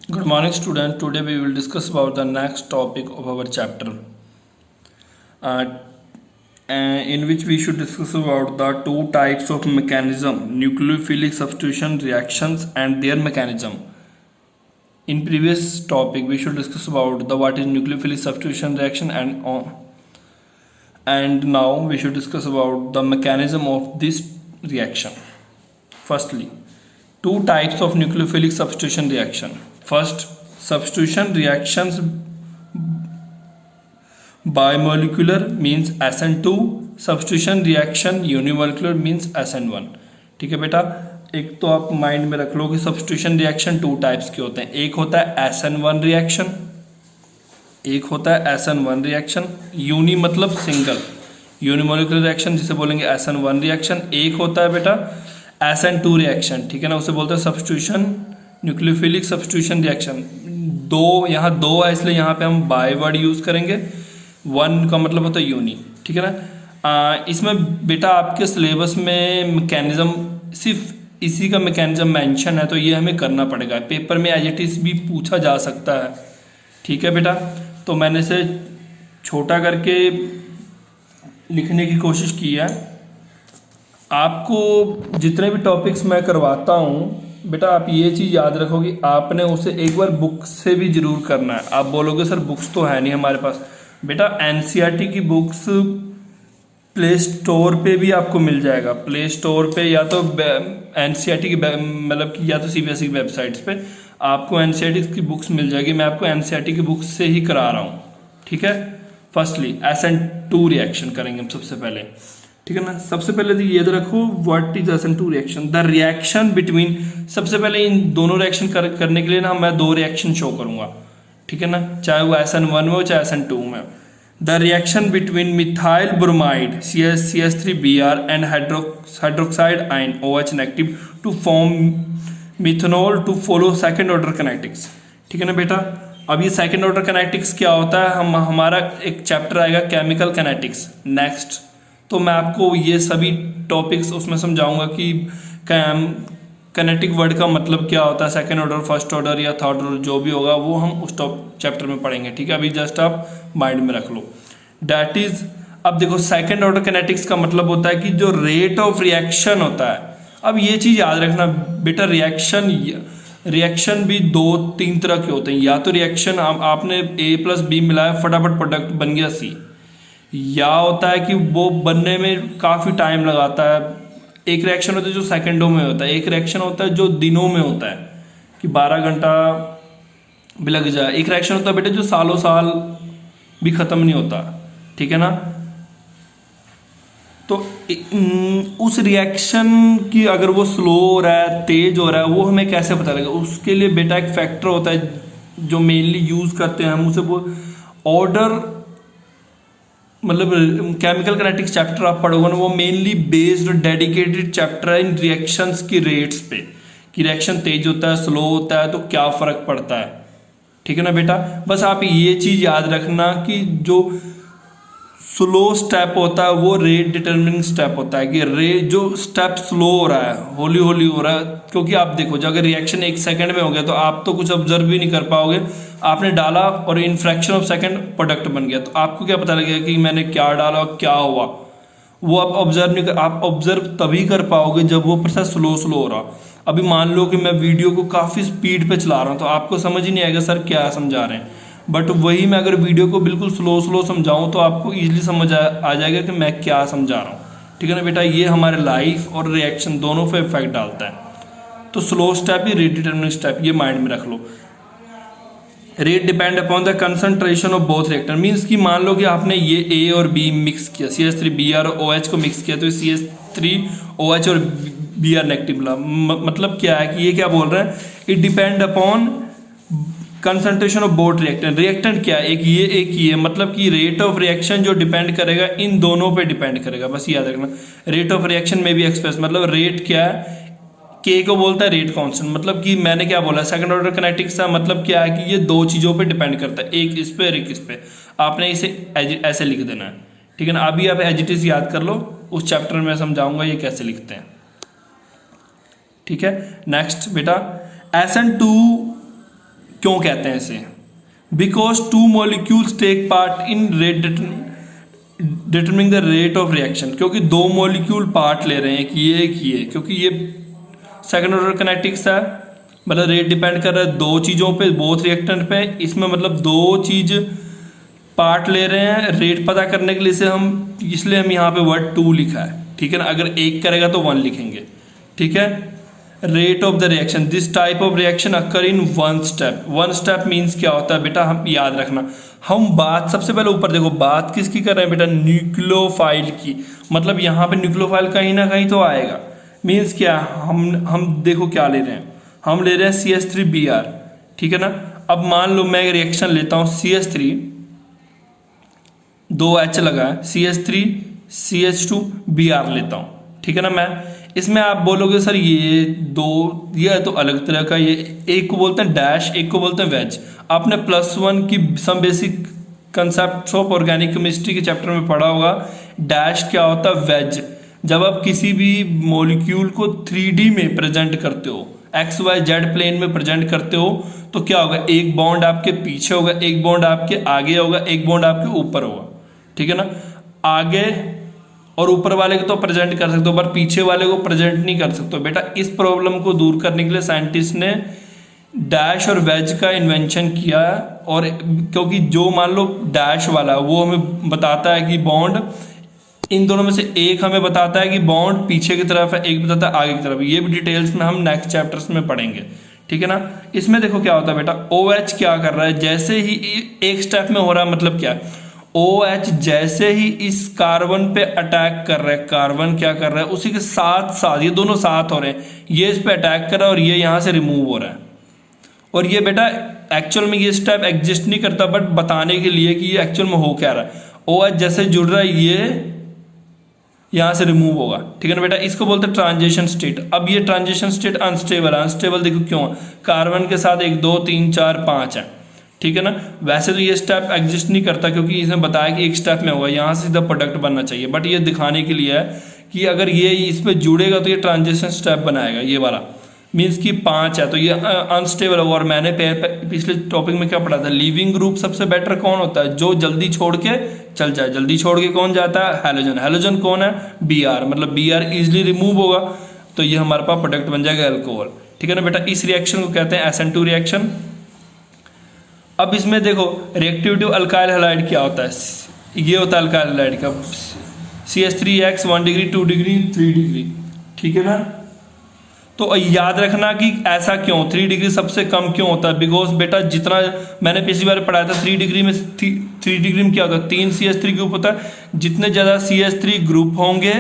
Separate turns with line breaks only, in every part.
Good morning, student. Today we will discuss about the next topic of our chapter, uh, in which we should discuss about the two types of mechanism: nucleophilic substitution reactions and their mechanism. In previous topic, we should discuss about the what is nucleophilic substitution reaction and now we should discuss about the mechanism of this reaction. Firstly, two types of nucleophilic substitution reaction. First, substitution reactions bimolecular means SN2, substitution reaction unimolecular means SN1. ठीक है बेटा, एक तो आप mind में रख लो कि substitution reaction two types के होते हैं। एक होता है SN1 रिएक्शन, एक होता है SN1 रिएक्शन। यूनि मतलब सिंगल, यूनिमोलिकुलर रिएक्शन जिसे बोलेंगे SN1 रिएक्शन। एक होता है बेटा SN2 रिएक्शन, ठीक है ना, उसे बोलते हैं सब्स्टिट्यूशन न्यूक्लियोफिलिक सब्स्टिट्यूशन रिएक्शन। यहाँ दो है इसलिए यहाँ पे हम बाय वर्ड यूज करेंगे। वन का मतलब होता है यूनि, ठीक है ना। इसमें बेटा आपके सिलेबस में मैकेनिज्म सिर्फ इसी का मैकेनिज्म मेंशन है, तो ये हमें करना पड़ेगा। पेपर में एज इट इज भी पूछा जा सकता है, ठीक है बेटा। तो मैंने इसे छोटा करके लिखने की कोशिश की है। आपको जितने भी टॉपिक्स मैं करवाता हूँ बेटा, आप ये चीज़ याद रखो कि आपने उसे एक बार बुक से भी जरूर करना है। आप बोलोगे सर बुक्स तो है नहीं हमारे पास। बेटा एनसीईआरटी की बुक्स प्ले स्टोर पे भी आपको मिल जाएगा। प्ले स्टोर पे या तो एनसीईआरटी की मतलब कि या तो सीबीएसई वेबसाइट्स पे आपको एनसीईआरटी की बुक्स मिल जाएगी। मैं आपको एनसीईआरटी की बुक्स से ही करा रहा हूँ, ठीक है। फर्स्टली SN2 रिएक्शन करेंगे हम सबसे पहले, ठीक है ना। सबसे पहले तो ये रखो what is SN2 reaction, the reaction between. सबसे पहले इन दोनों रिएक्शन करने के लिए ना मैं दो रिएक्शन शो करूंगा, ठीक है ना, चाहे वो SN1 में हो चाहे SN2 में। The reaction between methyl bromide CS3Br and hydroxide ion OH negative to form methanol to follow second order kinetics, ठीक है ना बेटा। अब ये सेकेंड ऑर्डर कैनेटिक्स क्या होता है, हमारा एक चैप्टर आएगा केमिकल कैनेटिक्स नेक्स्ट, तो मैं आपको ये सभी टॉपिक्स उसमें समझाऊंगा कि कैनेटिक वर्ड का मतलब क्या होता है, सेकेंड ऑर्डर, फर्स्ट ऑर्डर या थर्ड ऑर्डर जो भी होगा वो हम उस चैप्टर में पढ़ेंगे, ठीक है। अभी जस्ट आप माइंड में रख लो डैट इज। अब देखो सेकेंड ऑर्डर कैनेटिक्स का मतलब होता है कि जो रेट ऑफ रिएक्शन होता है। अब ये चीज याद रखना बेटा, रिएक्शन भी दो तीन तरह के होते हैं। या तो रिएक्शन आपने A+B मिलाया फटाफट प्रोडक्ट बन गया C, या होता है कि वो बनने में काफ़ी टाइम लगाता है। एक रिएक्शन होता है जो सेकंडों में होता है, एक रिएक्शन होता है जो दिनों में होता है कि 12 घंटा भी लग जाए। एक रिएक्शन होता है बेटे जो सालों साल भी ख़त्म नहीं होता, ठीक है ना। तो उस रिएक्शन की अगर वो स्लो हो रहा है, तेज हो रहा है, वो हमें कैसे पता लगेगा। उसके लिए बेटा एक फैक्टर होता है जो मेनली यूज़ करते हैं हम, उसे वो ऑर्डर मतलब केमिकल कैनेटिक्स चैप्टर आप पढ़ोगे ना, वो मेनली बेस्ड डेडिकेटेड चैप्टर है इन रिएक्शंस की रेट्स पे, कि रिएक्शन तेज होता है स्लो होता है तो क्या फर्क पड़ता है, ठीक है ना बेटा। बस आप ये चीज याद रखना कि जो स्लो स्टेप होता है वो रेट डिटरमिनिंग स्टेप होता है, कि जो स्टेप स्लो हो रहा है, होली होली हो रहा है। क्योंकि आप देखो जो अगर रिएक्शन 1 सेकंड में हो गया तो आप तो कुछ ऑब्जर्व भी नहीं कर पाओगे। आपने डाला और in fraction of second product बन गया, तो आपको क्या पता लगेगा कि मैंने क्या डाला और क्या हुआ, वो आप ऑब्जर्व नहीं कर। आप ऑब्जर्व तभी कर पाओगे जब वो प्रोसेस स्लो हो रहा। अभी मान लो कि मैं वीडियो को काफ़ी स्पीड पे चला रहा हूँ तो आपको समझ ही नहीं आएगा सर क्या समझा रहे हैं। बट वही मैं अगर वीडियो को बिल्कुल स्लो समझाऊं तो आपको इजीली समझ आ जाएगा कि मैं क्या समझा रहा हूँ, ठीक है ना बेटा। ये हमारे लाइफ और रिएक्शन दोनों पे इफेक्ट डालता है। तो स्लो स्टेप ही रेट डिटरमिनिंग स्टेप, ये माइंड में रख लो। Rate depend upon the concentration of both reactor, means कि मान लो कि आपने ये A और B मिक्स किया, CS3Br और OH को मिक्स किया, तो CS3OH और Br नेगेटिव मिला। मतलब क्या है कि ये क्या बोल रहे हैं, it depend upon concentration of both reactant. Reactant क्या है, एक ये मतलब कि रेट ऑफ रिएक्शन जो डिपेंड करेगा इन दोनों पे डिपेंड करेगा। बस याद रखना रेट ऑफ रिएक्शन में भी एक्सप्रेस, मतलब रेट क्या है, K को बोलता है रेट कांस्टेंट। मतलब कि मैंने क्या बोला, सेकंड ऑर्डर कैनेटिक्स का मतलब क्या है कि ये दो चीज़ों पे डिपेंड करता है, एक इस पे और एक इस पे। आपने इसे ऐसे लिख देना है, ठीक है ना। अभी आप एज इट इज याद कर लो, उस चैप्टर में समझाऊंगा ये कैसे लिखते हैं, ठीक है। नेक्स्ट बेटा SN2 क्यों कहते हैं इसे? Because two molecules take part in rate determining the rate of reaction, क्योंकि दो मॉलिक्यूल पार्ट ले रहे हैं कि ये क्योंकि ये सेकंड ऑर्डर काइनेटिक्स है, मतलब रेट डिपेंड कर रहा है दो चीज़ों पे, बोथ रिएक्टेंट पे। इसमें मतलब दो चीज पार्ट ले रहे हैं रेट पता करने के लिए, इसलिए हम यहाँ पे वर्ड टू लिखा है, ठीक है ना। अगर एक करेगा तो वन लिखेंगे, ठीक है। Rate of the reaction, this type of reaction occur in one step. One step means क्या होता है बेटा, हम याद रखना, हम बात सबसे पहले ऊपर देखो, बात किसकी कर रहे हैं बेटा, न्यूक्लियोफाइल की। मतलब यहाँ पे न्यूक्लियोफाइल कहीं ना कहीं तो आएगा, मीन्स क्या, हम देखो क्या ले रहे हैं, हम ले रहे हैं CH3Br, ठीक है ना। अब मान लो मैं रिएक्शन लेता हूँ CH3, 2H लगा है, CH3 CH2Br लेता हूँ, ठीक है ना। मैं इसमें आप बोलोगे सर ये तो अलग तरह का, ये एक को बोलते हैं डैश, एक को बोलते हैं वेज। आपने +1 की some basic concept of organic chemistry के चैप्टर में पढ़ा होगा, डैश क्या होता है, वेज। जब आप किसी भी मॉलिक्यूल को 3D में प्रेजेंट करते हो, XYZ प्लेन में प्रेजेंट करते हो, तो क्या होगा, एक बॉन्ड आपके पीछे होगा, एक बॉन्ड आपके आगे होगा, एक बॉन्ड आपके ऊपर होगा, ठीक है ना। आगे और ऊपर वाले को तो प्रेजेंट कर सकते हो, पर पीछे वाले को प्रेजेंट नहीं कर सकते हो बेटा। इस प्रॉब्लम को दूर करने के लिए साइंटिस्ट ने डैश और वेज का इन्वेंशन किया है। और क्योंकि जो मान लो डैश वाला वो हमें बताता है कि बॉन्ड, इन दोनों में से एक हमें बताता है कि बॉन्ड पीछे की तरफ है, एक बताता है आगे की तरफ। ये भी डिटेल्स में हम नेक्स्ट चैप्टर्स में पढ़ेंगे, ठीक है ना। इसमें देखो क्या होता है बेटा, OH क्या कर रहा है, जैसे ही एक स्टेप में हो रहा है, मतलब क्या है, OH जैसे ही इस कार्बन पे अटैक कर रहा है, कार्बन क्या कर रहा है, उसी के साथ साथ ये दोनों साथ हो रहे हैं, ये इस पे अटैक कर रहा है और ये यहाँ से रिमूव हो रहा है। और ये बेटा एक्चुअल में ये स्टेप एग्जिस्ट नहीं करता, बट बताने के लिए कि ये एक्चुअल में हो क्या रहा है। OH जैसे जुड़ रहा है, ये यहाँ से रिमूव होगा, ठीक है ना बेटा। इसको बोलते हैं ट्रांजिशन स्टेट। अब ये ट्रांजिशन स्टेट अनस्टेबल है, अनस्टेबल देखो क्यों, कार्बन के साथ 1 2 3 4 5 है, ठीक है ना। वैसे तो ये स्टेप एग्जिस्ट नहीं करता, क्योंकि इसने बताया कि एक स्टेप में होगा, यहाँ से सीधा प्रोडक्ट बनना चाहिए, बट ये दिखाने के लिए है कि अगर ये इस पर जुड़ेगा तो ये ट्रांजिशन स्टेप बनाएगा, ये वाला मीन्स कि 5 है, तो ये अनस्टेबल होगा। और मैंने पिछले टॉपिक में क्या पढ़ा था, लिविंग ग्रुप सबसे बेटर कौन होता है, जो जल्दी छोड़ के चल जाए। जल्दी छोड़ के कौन जाता है, हैलोजन। हैलोजन कौन है, Br, मतलब Br इजिली रिमूव होगा, तो ये हमारे पास प्रोडक्ट बन जाएगा अल्कोहल, ठीक है ना बेटा। इस रिएक्शन को कहते हैं SN2 रिएक्शन। अब इसमें देखो रिएक्टिविटी अल्काइल हैलाइड क्या होता है, ये होता है अल्काइल हैलाइड का CH3X 1 डिग्री 2 डिग्री 3 डिग्री, ठीक है ना। तो याद रखना कि ऐसा क्यों 3 डिग्री सबसे कम क्यों होता है, बिकॉज बेटा जितना मैंने पिछली बार पढ़ाया था 3 डिग्री में क्या होता है, 3 CH3 ग्रुप होता है। जितने ज़्यादा CH3 ग्रुप होंगे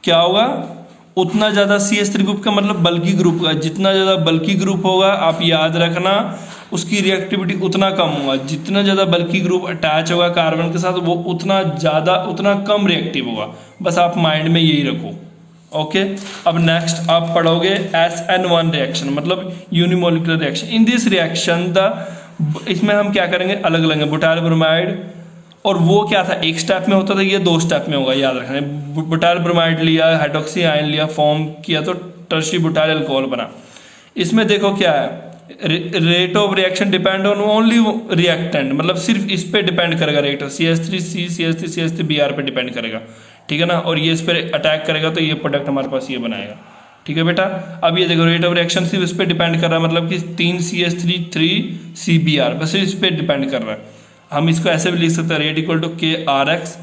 क्या होगा, उतना ज़्यादा CH3 ग्रुप का मतलब बल्कि ग्रुप का, जितना ज़्यादा बल्कि ग्रुप होगा आप याद रखना उसकी रिएक्टिविटी उतना कम होगा। जितना ज़्यादा बल्कि ग्रुप अटैच होगा कार्बन के साथ वो उतना कम रिएक्टिव होगा। बस आप माइंड में यही रखो, ओके। अब नेक्स्ट आप पढ़ोगे SN1 रिएक्शन, मतलब unimolecular reaction. In this reaction इसमें हम क्या करेंगे, अलग अलग है बुटाइल ब्रोमाइड, और वो क्या था, एक स्टेप में होता था, ये 2 स्टेप में होगा, याद रखना। बुटाइल ब्रोमाइड लिया, हाइड्रोक्सी आयन लिया, फॉर्म किया तो टर्शियरी बुटाइल अल्कोहल बना। इसमें देखो क्या है, rate of reaction depend on only reactant, मतलब सिर्फ इस पे डिपेंड करेगा रिएक्टर, CH3Br पे डिपेंड करेगा, ठीक है ना। और ये इस पर अटैक करेगा तो ये प्रोडक्ट हमारे पास ये बनाएगा, ठीक है बेटा। अब ये देखो रेट ऑफ रिएक्शन सिर्फ इस पर डिपेंड कर रहा है, मतलब कि 3 CH3 3 CBr बस इस पर डिपेंड कर रहा है। हम इसको ऐसे भी लिख सकते हैं, रेट इक्वल टू KRX,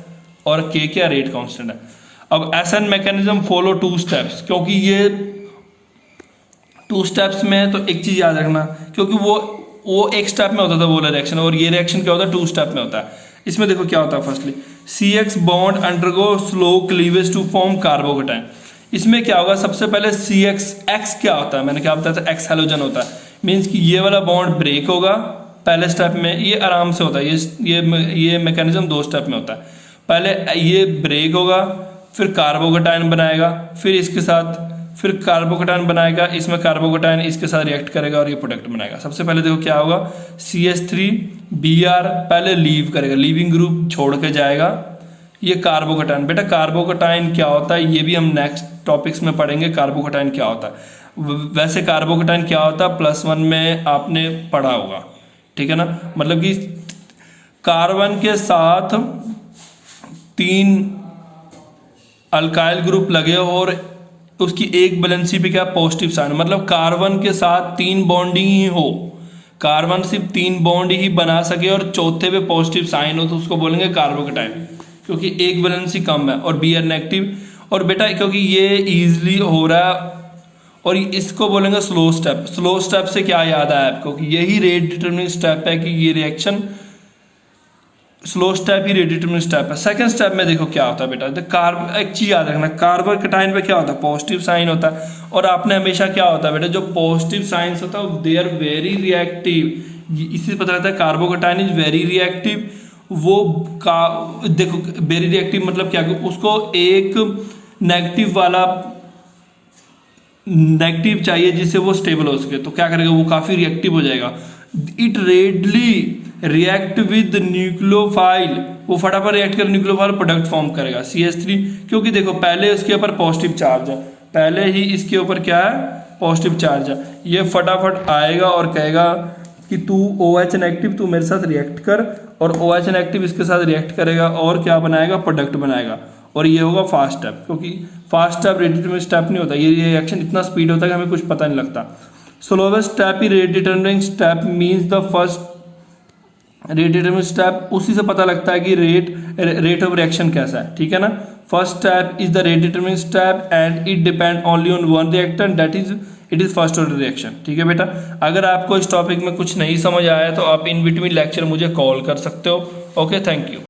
और K क्या रेट कांस्टेंट है। अब SN मैकेनिज्म फॉलो 2 स्टेप्स, क्योंकि ये 2 स्टेप्स में, तो एक चीज याद रखना, क्योंकि वो एक स्टेप में होता था वो रिएक्शन, और ये रिएक्शन क्या होता है 2 स्टेप में होता है। इसमें देखो क्या होता है, firstly CX bond undergo slow cleavage to form carbocation. इसमें क्या होगा, सबसे पहले X क्या होता है, मैंने क्या बताया था, X हैलोजन होता है, मीन्स कि ये वाला बॉन्ड ब्रेक होगा पहले स्टेप में, ये आराम से होता है, ये मैकेनिज्म 2 स्टेप में होता है। पहले ये ब्रेक होगा, फिर कार्बोकेटाइन बनाएगा, फिर इसके साथ फिर कार्बोकेटाइन बनाएगा, इसमें कार्बोकेटाइन इसके साथ रिएक्ट करेगा और ये प्रोडक्ट बनाएगा। सबसे पहले देखो क्या होगा, CH3Br पहले लीव करेगा, लीविंग ग्रुप छोड़ के जाएगा, ये कार्बोकेटाइन। बेटा कार्बोकेटाइन क्या होता है ये भी हम नेक्स्ट टॉपिक्स में पढ़ेंगे, कार्बोकेटाइन क्या होता है। वैसे कार्बोकेटाइन क्या होता है +1 में आपने पढ़ा होगा, ठीक है ना। मतलब कि कार्बन के साथ 3 अल्काइल ग्रुप लगे और उसकी एक वैलेंसी पे क्या पॉजिटिव साइन, मतलब कार्बन के साथ 3 बॉन्डिंग ही हो, कार्बन सिर्फ 3 बॉन्ड ही बना सके और चौथे पे पॉजिटिव साइन हो तो उसको बोलेंगे कार्बोकेटाइन, क्योंकि एक वैलेंसी कम है और Br नेगेटिव। और बेटा क्योंकि ये इजीली हो रहा है और इसको बोलेंगे स्लो स्टेप। स्लो स्टेप से क्या याद आया आपको कि यही रेट डिटरमिनिंग स्टेप है, कि ये रिएक्शन स्लो स्टेप ही रेट डिटरमिनिंग स्टेप है। सेकंड स्टेप में देखो क्या होता है बेटा, तो एक चीज याद रखना, कार्बोकेटाइन पे क्या होता है पॉजिटिव साइन होता है, और आपने हमेशा क्या होता है बेटा जो पॉजिटिव साइंस होता है दे आर वेरी रिएक्टिव, इससे पता लगता है कार्बोकेटाइन इज वेरी रिएक्टिव। वो देखो वेरी रिएक्टिव मतलब क्या, उसको एक नेगेटिव वाला नेगेटिव चाहिए जिससे वो स्टेबल हो सके, तो क्या करेगा वो काफी रिएक्टिव हो जाएगा। It readily react with nucleophile, वो फटाफट रिएक्ट कर न्यूक्लियोफाइल प्रोडक्ट फॉर्म करेगा CH3, क्योंकि देखो पहले उसके ऊपर पॉजिटिव चार्ज है, पहले ही इसके ऊपर क्या है पॉजिटिव चार्ज है, ये फटाफट आएगा और कहेगा कि तू OH नेगेटिव तू मेरे साथ रिएक्ट कर, और OH नेगेटिव इसके साथ रिएक्ट करेगा और क्या बनाएगा प्रोडक्ट बनाएगा, और ये होगा फास्ट स्टेप। क्योंकि fast step rate determining step नहीं होता, ये रिएक्शन इतना स्पीड होता है कि हमें कुछ पता नहीं लगता। स्लोवेस्ट स्टेप ही rate determining step means the first rate determining step, उसी से पता लगता है कि रेट ऑफ रिएक्शन कैसा है, ठीक है ना। First step is the rate determining step and it depend only on one reactor, that is it is first order reaction, ठीक है बेटा। अगर आपको इस टॉपिक में कुछ नहीं समझ आया तो आप इन बिटवीन लेक्चर मुझे कॉल कर सकते हो। Okay, thank you.